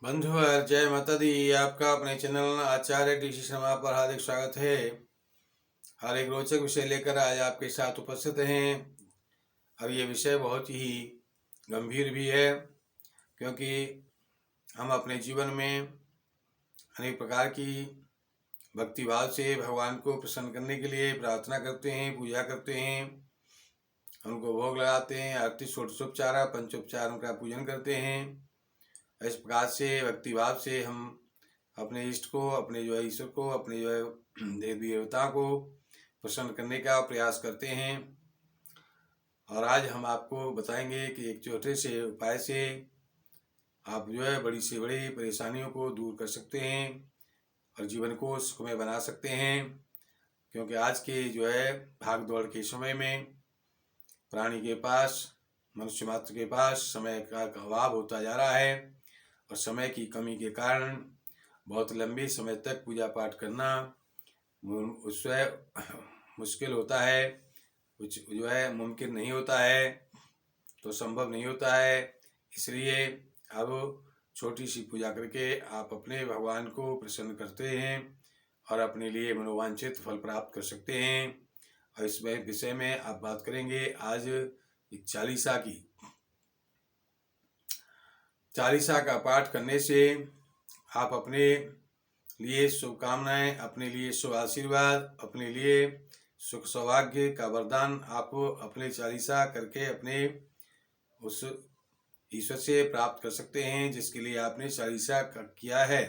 बंधुवर जय माता दी। आपका अपने चैनल आचार्य ऋषि शर्मा पर हार्दिक स्वागत है। हर एक रोचक विषय लेकर आज आपके साथ उपस्थित हैं। और ये विषय बहुत ही गंभीर भी है, क्योंकि हम अपने जीवन में अनेक प्रकार की भक्ति भाव से भगवान को प्रसन्न करने के लिए प्रार्थना करते हैं, पूजा करते हैं, उनको भोग लगाते हैं, आरती षोडशोपचार पंचोपचार उनका पूजन करते हैं। इस प्रकार से भक्ति भाव से हम अपने इष्ट को, अपने जो है ईश्वर को, अपने जो है देवी देवता को प्रसन्न करने का प्रयास करते हैं। और आज हम आपको बताएंगे कि एक छोटे से उपाय से आप जो है बड़ी से बड़ी परेशानियों को दूर कर सकते हैं और जीवन को सुखमय बना सकते हैं। क्योंकि आज के जो है भाग दौड़ के समय में प्राणी के पास, मनुष्य मात्र के पास समय का अभाव होता जा रहा है और समय की कमी के कारण बहुत लंबे समय तक पूजा पाठ करना उससे मुश्किल होता है, कुछ जो है मुमकिन नहीं होता है, तो संभव नहीं होता है। इसलिए अब छोटी सी पूजा करके आप अपने भगवान को प्रसन्न करते हैं और अपने लिए मनोवांछित फल प्राप्त कर सकते हैं। और इस विषय में आप बात करेंगे आज एक चालीसा का पाठ करने से आप अपने लिए शुभकामनाएं, अपने लिए शुभ आशीर्वाद, अपने लिए सुख सौभाग्य का वरदान आप अपने चालीसा करके अपने उस ईश्वर से प्राप्त कर सकते हैं जिसके लिए आपने चालीसा किया है।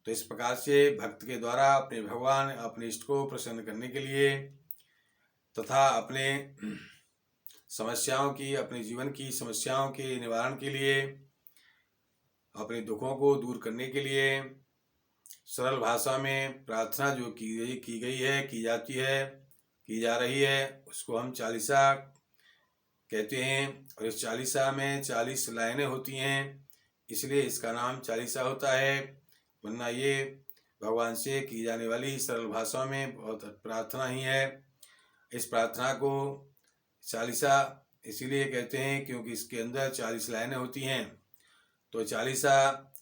तो इस प्रकार से भक्त के द्वारा अपने भगवान, अपने इष्ट को प्रसन्न करने के लिए तथा अपने समस्याओं की, अपने जीवन की समस्याओं के निवारण के लिए, अपने दुखों को दूर करने के लिए सरल भाषा में प्रार्थना जो की गई है, की जाती है, की जा रही है, उसको हम चालीसा कहते हैं। और इस चालीसा में 40 लाइनें होती हैं, इसलिए इसका नाम चालीसा होता है। वरना ये भगवान से की जाने वाली सरल भाषा में बहुत प्रार्थना ही है। इस प्रार्थना को चालीसा इसीलिए कहते हैं क्योंकि इसके अंदर 40 लाइनें होती हैं। तो चालीसा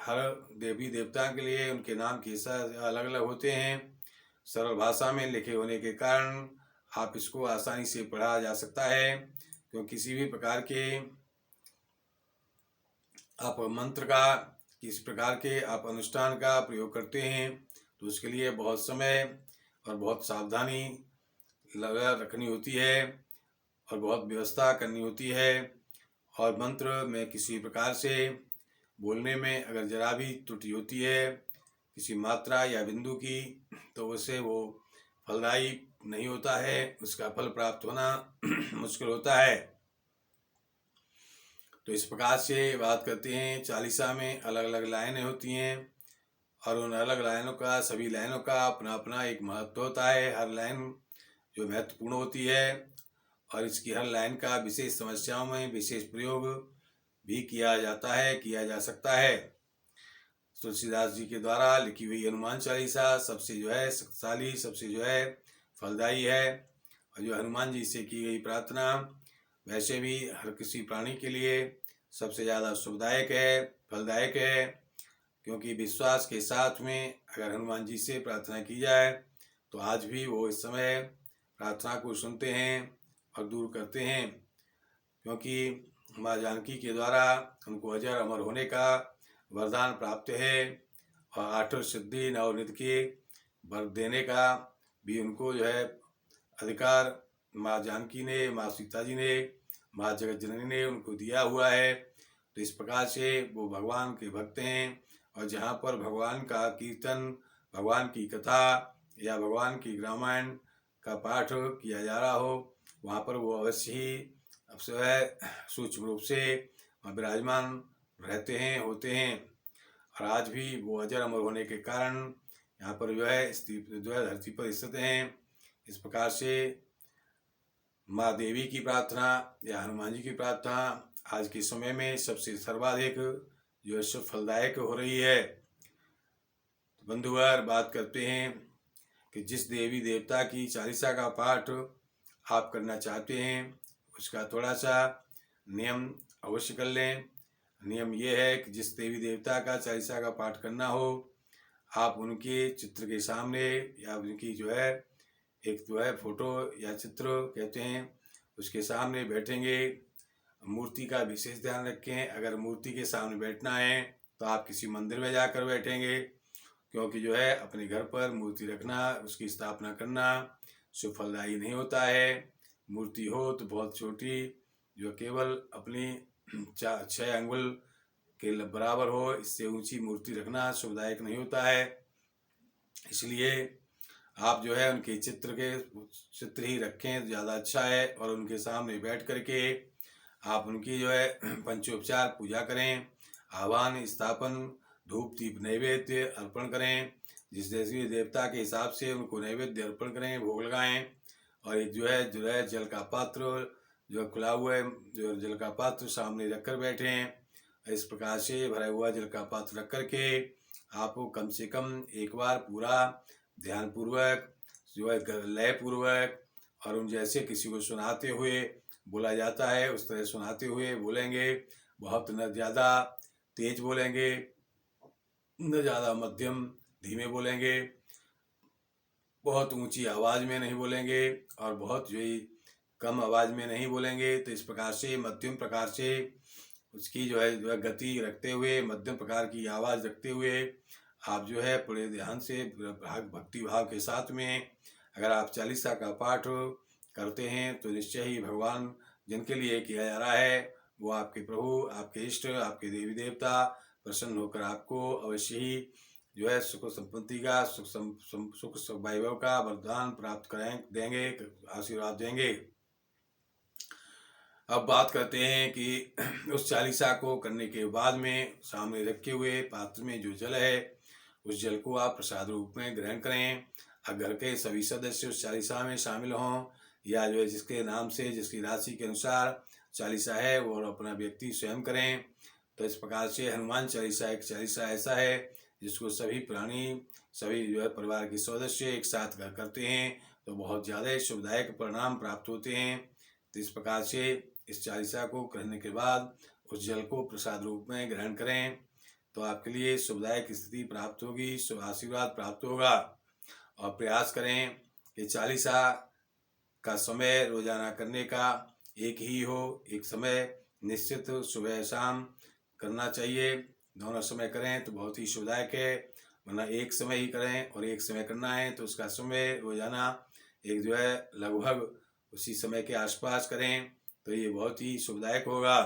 हर देवी देवता के लिए उनके नाम के साथ अलग अलग होते हैं। सरल भाषा में लिखे होने के कारण आप इसको आसानी से पढ़ा जा सकता है। क्योंकि किसी भी प्रकार के आप मंत्र का, किसी प्रकार के आप अनुष्ठान का प्रयोग करते हैं तो उसके लिए बहुत समय और बहुत सावधानी लगा रखनी होती है और बहुत व्यवस्था करनी होती है। और मंत्र में किसी प्रकार से बोलने में अगर जरा भी त्रुटि होती है किसी मात्रा या बिंदु की, तो उससे वो फलदायी नहीं होता है, उसका फल प्राप्त होना मुश्किल होता है। तो इस प्रकार से बात करते हैं। चालीसा में अलग अलग लाइनें होती हैं और उन अलग लाइनों का, सभी लाइनों का अपना अपना एक महत्व होता है। हर लाइन जो महत्वपूर्ण होती है और इसकी हर लाइन का विशेष समस्याओं में विशेष प्रयोग भी किया जाता है, किया जा सकता है। तुलसीदास जी के द्वारा लिखी हुई हनुमान चालीसा सबसे जो है शक्तिशाली, सबसे जो है फलदायी है। और जो हनुमान जी से की गई प्रार्थना वैसे भी हर किसी प्राणी के लिए सबसे ज़्यादा शुभदायक है, फलदायक है। क्योंकि विश्वास के साथ में अगर हनुमान जी से प्रार्थना की जाए तो आज भी वो इस समय प्रार्थना को सुनते हैं और दूर करते हैं। क्योंकि माँ जानकी के द्वारा उनको अजर अमर होने का वरदान प्राप्त है और 8 सिद्धि नवनिधि के वर देने का भी उनको जो है अधिकार माँ जानकी ने, माँ सीता जी ने, माँ जगत जननी ने उनको दिया हुआ है। तो इस प्रकार से वो भगवान के भक्त हैं और जहाँ पर भगवान का कीर्तन, भगवान की कथा या भगवान की रामायण का पाठ किया जा रहा हो वहाँ पर वो अवश्य ही अब जो है सूक्ष्म रूप से विराजमान रहते हैं, होते हैं। और आज भी वो अजर अमर होने के कारण यहाँ पर जो है धरती पर स्थित हैं। इस प्रकार से माँ देवी की प्रार्थना या हनुमान जी की प्रार्थना आज के समय में सबसे सर्वाधिक जो है फलदायक हो रही है। तो बंधुवर बात करते हैं कि जिस देवी देवता की चालीसा का पाठ आप करना चाहते हैं उसका थोड़ा सा नियम अवश्य कर लें। नियम ये है कि जिस देवी देवता का चालीसा का पाठ करना हो, आप उनके चित्र के सामने या उनकी जो है एक जो है फोटो या चित्र कहते हैं, उसके सामने बैठेंगे। मूर्ति का विशेष ध्यान रखें। अगर मूर्ति के सामने बैठना है तो आप किसी मंदिर में जाकर बैठेंगे, क्योंकि जो है अपने घर पर मूर्ति रखना, उसकी स्थापना करना शुभ फलदायी नहीं होता है। मूर्ति हो तो बहुत छोटी, जो केवल अपनी 6 अंगुल के बराबर हो, इससे ऊंची मूर्ति रखना शुभदायक नहीं होता है। इसलिए आप जो है उनके चित्र ही रखें तो ज़्यादा अच्छा है, और उनके सामने बैठ करके आप उनकी जो है पंचोपचार पूजा करें, आह्वान स्थापन, धूप दीप नैवेद्य अर्पण करें। जिस देवी देवता के हिसाब से उनको नैवेद्य अर्पण करें, भोग लगाएं। और एक जो है जल का पात्र जो खुला हुआ है, जो जल का पात्र सामने रखकर बैठें। इस प्रकार से भरा हुआ जल का पात्र रख करके आपको कम से कम एक बार पूरा ध्यान पूर्वक जो है लय पूर्वक, और उन जैसे किसी को सुनाते हुए बोला जाता है उस तरह सुनाते हुए बोलेंगे। बहुत न ज़्यादा तेज बोलेंगे, न ज़्यादा मध्यम धीमे बोलेंगे, बहुत ऊंची आवाज़ में नहीं बोलेंगे और बहुत जो है कम आवाज़ में नहीं बोलेंगे। तो इस प्रकार से मध्यम प्रकार से उसकी जो है गति रखते हुए, मध्यम प्रकार की आवाज़ रखते हुए आप जो है बड़े ध्यान से भक्ति भाव के साथ में अगर आप चालीसा का पाठ करते हैं तो निश्चय ही भगवान जिनके लिए किया जा रहा है वो आपके प्रभु, आपके इष्ट, आपके देवी देवता प्रसन्न होकर आपको अवश्य ही जो है सुख संपत्ति का, सुख वैभव का वरदान प्राप्त देंगे, आशीर्वाद देंगे। अब बात करते हैं कि उस चालीसा को करने के बाद में सामने रखे हुए पात्र में जो जल है उस जल को आप प्रसाद रूप में ग्रहण करें। अगर घर के सभी सदस्य उस चालीसा में शामिल हों या जो है जिसके नाम से जिसकी राशि के अनुसार चालीसा है वो अपना व्यक्ति स्वयं करें। तो इस प्रकार से हनुमान चालीसा एक चालीसा ऐसा है जिसको सभी प्राणी, सभी जो है परिवार के सदस्य एक साथ करते हैं तो बहुत ज़्यादा शुभदायक परिणाम प्राप्त होते हैं। तो इस प्रकार से इस चालीसा को करने के बाद उस जल को प्रसाद रूप में ग्रहण करें तो आपके लिए शुभदायक स्थिति प्राप्त होगी, शुभ आशीर्वाद प्राप्त होगा। और प्रयास करें कि चालीसा का समय रोजाना करने का एक ही हो, एक समय निश्चित सुबह शाम करना चाहिए। दोनों समय करें तो बहुत ही शुभदायक है, वरना एक समय ही करें और एक समय करना है तो उसका समय रोजाना एक जो है लगभग उसी समय के आसपास करें तो ये बहुत ही शुभदायक होगा।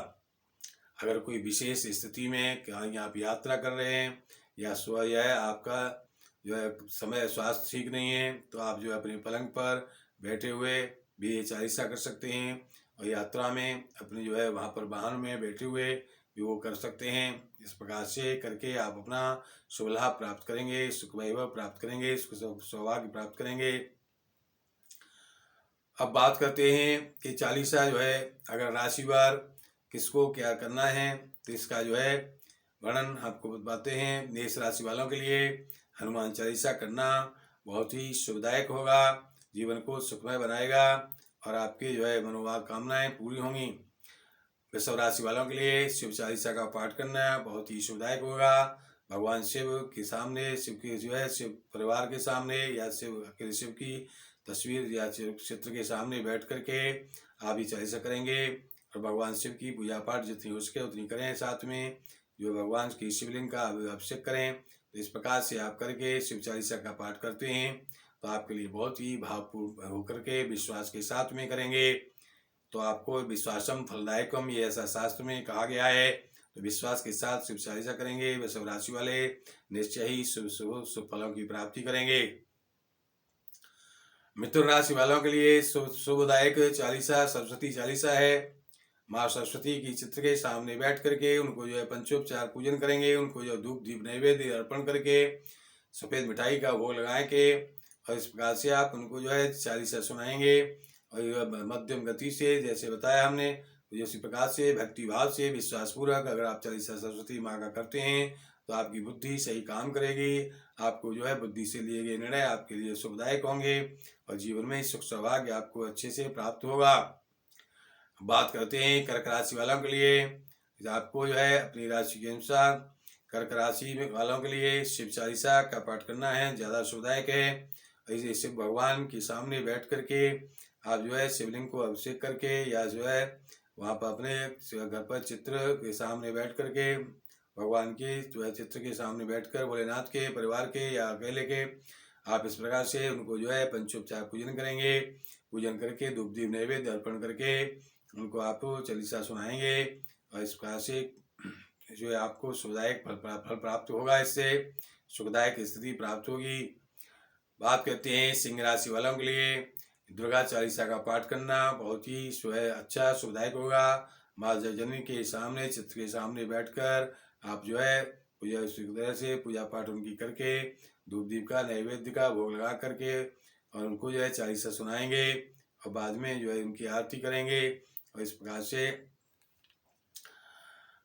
अगर कोई विशेष स्थिति में कहीं आप यात्रा कर रहे हैं या आपका जो है समय स्वास्थ्य ठीक नहीं है तो आप जो है अपने पलंग पर बैठे हुए भी ये चालीसा कर सकते हैं, और यात्रा में अपने जो है वहाँ पर वाहन में बैठे हुए भी वो कर सकते हैं। इस प्रकार से करके आप अपना शुभ लाभ प्राप्त करेंगे, सुख वैभव प्राप्त करेंगे, सुख सौभाग्य प्राप्त करेंगे। अब बात करते हैं कि चालीसा जो है अगर राशिवार किसको क्या करना है तो इसका जो है वर्णन आपको बताते हैं। मेष राशि वालों के लिए हनुमान चालीसा करना बहुत ही शुभदायक होगा, जीवन को सुखमय बनाएगा और आपकी जो है मनोकामनाएं पूरी होंगी। वृषभ राशि वालों के लिए शिव चालीसा का पाठ करना बहुत ही शुभदायक होगा। भगवान शिव के सामने, शिव के जो है शिव परिवार के सामने या शिव की तस्वीर या चित्र के सामने बैठ करके आप ही चालीसा करेंगे और भगवान शिव की पूजा पाठ जितनी हो सके उतनी करें। साथ में जो भगवान की शिवलिंग का अभिषेक करें। तो इस प्रकार से आप करके शिव चालीसा का पाठ करते हैं तो आपके लिए बहुत ही भावपूर्ण होकर के विश्वास के साथ में करेंगे तो आपको विश्वासम फलदायकम ये ऐसा शास्त्र में कहा गया है। तो विश्वास के साथ शिव चालीसा करेंगे वृषभ राशि वाले निश्चय ही शुभ फलों की प्राप्ति करेंगे। मिथुन राशि वालों के लिए शुभदायक चालीसा सरस्वती चालीसा है। माँ सरस्वती की चित्र के सामने बैठ करके उनको जो है पंचोपचार पूजन करेंगे, उनको जो धूप दीप नैवेद्य अर्पण करके सफ़ेद मिठाई का भोग लगाए के और इस प्रकार से आप उनको जो है चालीसा सुनाएंगे और मध्यम गति से जैसे बताया हमने इसी प्रकार से भक्ति भाव से विश्वासपूर्वक अगर आप चालीसा सरस्वती माँ का करते हैं तो आपकी बुद्धि सही काम करेगी। आपको जो है बुद्धि से लिए गए निर्णय आपके लिए सुखदायक होंगे और जीवन में सुख सौभाग्य आपको अच्छे से प्राप्त होगा। बात करते हैं कर्क राशि वालों के लिए आपको जो है अपनी राशि के अनुसार कर्क राशि में वालों के लिए शिव चालीसा का पाठ करना है, ज़्यादा शुभदायक है। ऐसे शिव भगवान के सामने बैठ करके आप जो है शिवलिंग को अभिषेक करके या जो है वहाँ पर अपने घर पर चित्र के सामने बैठ करके भगवान के जो है चित्र के सामने बैठकर भोलेनाथ के परिवार के या अकेले के आप इस प्रकार से उनको जो है पंचोपचार पूजन करेंगे। पूजन करके धूप दीप नैवेद्य अर्पण करके उनको आप चालीसा सुनाएंगे और इस प्रकार से जो है आपको सुखदायक फल प्राप्त होगा, इससे सुखदायक स्थिति प्राप्त होगी। बात करते हैं सिंह राशि वालों के लिए दुर्गा चालीसा का पाठ करना बहुत ही जो है अच्छा सुखदायक होगा। माँ जननी के सामने चित्र के सामने बैठकर आप जो है पूजा इस तरह से पूजा पाठ उनकी करके धूप दीप का नैवेद्य का भोग लगा करके और उनको जो है चालीसा सुनाएंगे और बाद में जो है उनकी आरती करेंगे। और इस प्रकार से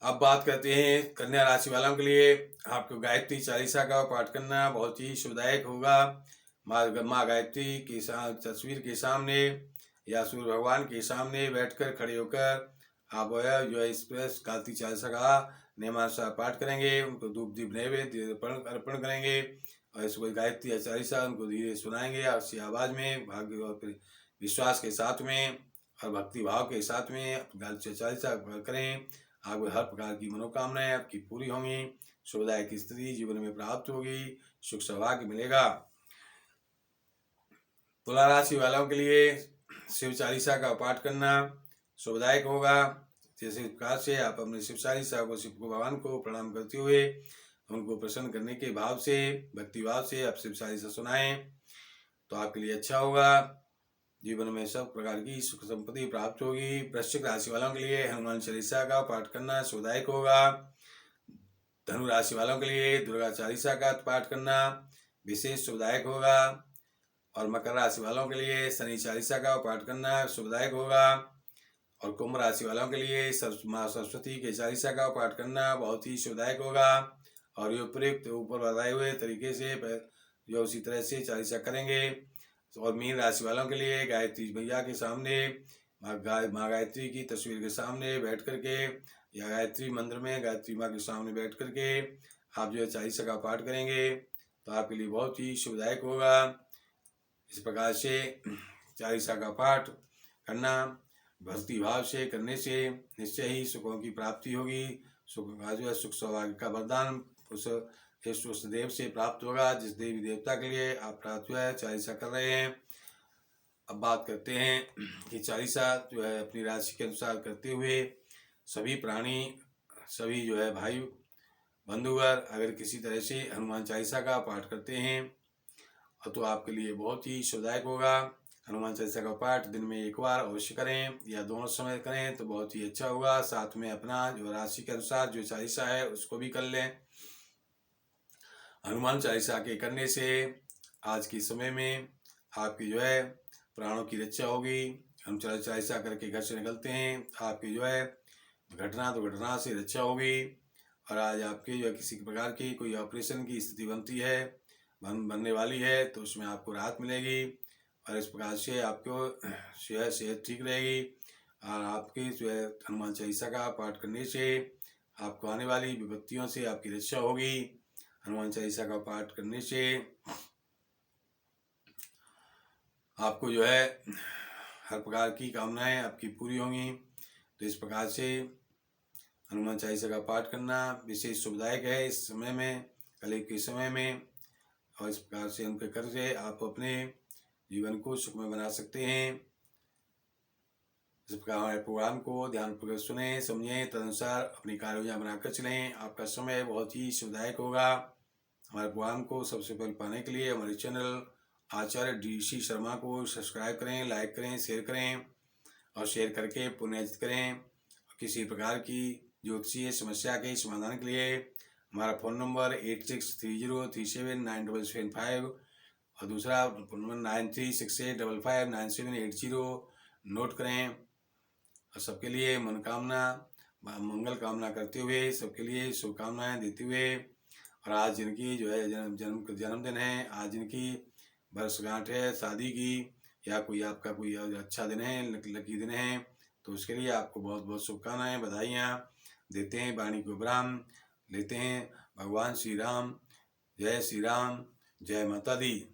अब बात करते हैं कन्या राशि वालों के लिए आपको गायत्री चालीसा का पाठ करना बहुत ही शुभदायक होगा। माँ गायत्री की तस्वीर के सामने या सूर्य भगवान के सामने बैठकर खड़े होकर आप जो है इस गायत्री चालीसा का नियमानुसार पाठ करेंगे, उनको धूप दीप नैवेद्य अर्पण करेंगे और इसको गायत्री चालीसा उनको धीरे सुनाएंगे और अच्छी आवाज़ में भाग्य और विश्वास के साथ में और भक्ति भाव के साथ में गायत्री चालीसा करें। आपको हर प्रकार की मनोकामनाएं आपकी पूरी होंगी, शुभदायक स्थिति जीवन में प्राप्त होगी, सुख सौभाग्य मिलेगा। तुला राशि वालों के लिए शिव चालीसा का पाठ करना शुभदायक होगा। जैसे प्रकार से आप अपने शिव चालीसा को शिव भगवान को प्रणाम करते हुए उनको प्रसन्न करने के भाव से भक्ति भाव से आप शिव चालीसा सुनाएं तो आपके लिए अच्छा होगा। जीवन में सब प्रकार की सुख संपत्ति प्राप्त होगी। वृश्चिक राशि वालों के लिए हनुमान चालीसा का पाठ करना शुभदायक होगा। धनु राशि वालों के लिए दुर्गा चालीसा का पाठ करना विशेष शुभदायक होगा और मकर राशि वालों के लिए शनि चालीसा का पाठ करना शुभदायक होगा और कुंभ राशि वालों के लिए माँ सरस्वती के चालीसा का पाठ करना बहुत ही शुभदायक होगा। और ये उपयुक्त ऊपर बताए हुए तरीके से जो उसी तरह से चालीसा करेंगे। और मीन राशि वालों के लिए गायत्री मैया के सामने माँ गायत्री की तस्वीर के सामने बैठ करके या गायत्री मंदिर में गायत्री माँ के सामने बैठ करके आप जो है चालीसा का पाठ करेंगे तो आपके लिए बहुत ही शुभदायक होगा। इस प्रकार से चालीसा का पाठ करना भक्ति भाव से करने से निश्चय ही सुखों की प्राप्ति होगी। सुख जो है सुख सौभाग्य का वरदान उस देव से प्राप्त होगा जिस देवी देवता के लिए आप प्राप्त है चालीसा कर रहे हैं। अब बात करते हैं कि चालीसा जो है अपनी राशि के अनुसार करते हुए सभी प्राणी सभी जो है भाई बंधुवर अगर किसी तरह से हनुमान चालीसा का पाठ करते हैं तो आपके लिए बहुत ही शुभदायक होगा। हनुमान चालीसा का पाठ दिन में एक बार अवश्य करें या दोनों समय करें तो बहुत ही अच्छा होगा। साथ में अपना जो राशि के अनुसार जो चालीसा है उसको भी कर लें। हनुमान चालीसा के करने से आज के समय में आपकी जो है प्राणों की रक्षा होगी। हम चालीसा करके घर से निकलते हैं आपकी जो है दुर्घटना से रक्षा होगी और आज आपके जो है किसी प्रकार की कोई ऑपरेशन की स्थिति बनती है बनने वाली है तो उसमें आपको राहत मिलेगी और इस प्रकार से आपको जो है सेहत ठीक रहेगी। और आपकी जो है हनुमान चालीसा का पाठ करने से आपको आने वाली विपत्तियों से आपकी रक्षा होगी। हनुमान चालीसा का पाठ करने से आपको जो है हर प्रकार की कामनाएं आपकी पूरी होंगी। तो इस प्रकार से हनुमान चालीसा का पाठ करना विशेष शुभदायक है इस समय में कलयुग के समय में। और इस प्रकार से उनके कर से आप अपने जीवन को सुखमय बना सकते हैं। इस प्रकार हमारे प्रोग्राम को ध्यानपूर्वक सुने समझें तदनुसार अपनी कार्ययोजना बनाकर चलें। आपका समय बहुत ही शुभदायक होगा। हमारे प्रोग्राम को सबसे पहले पाने के लिए हमारे चैनल आचार्य DC शर्मा को सब्सक्राइब करें, लाइक करें, शेयर करें और शेयर करके पुण्य करें। किसी प्रकार की ज्योतिषीय समस्या के समाधान के लिए हमारा फ़ोन नंबर 8630379775 और दूसरा नंबर 9368559780 नोट करें। और सबके लिए मनोकामना मंगल कामना करते हुए सबके लिए शुभकामनाएं देते हुए और आज जिनकी जो है जन्मदिन है, आज जिनकी वर्षगांठ है शादी की या कोई आपका कोई अच्छा दिन है लकी दिन है तो उसके लिए आपको बहुत बहुत शुभकामनाएं बधाइयाँ। देते हैं वाणी को विराम लेते हैं। भगवान श्री राम, जय श्री राम, जय माता दी।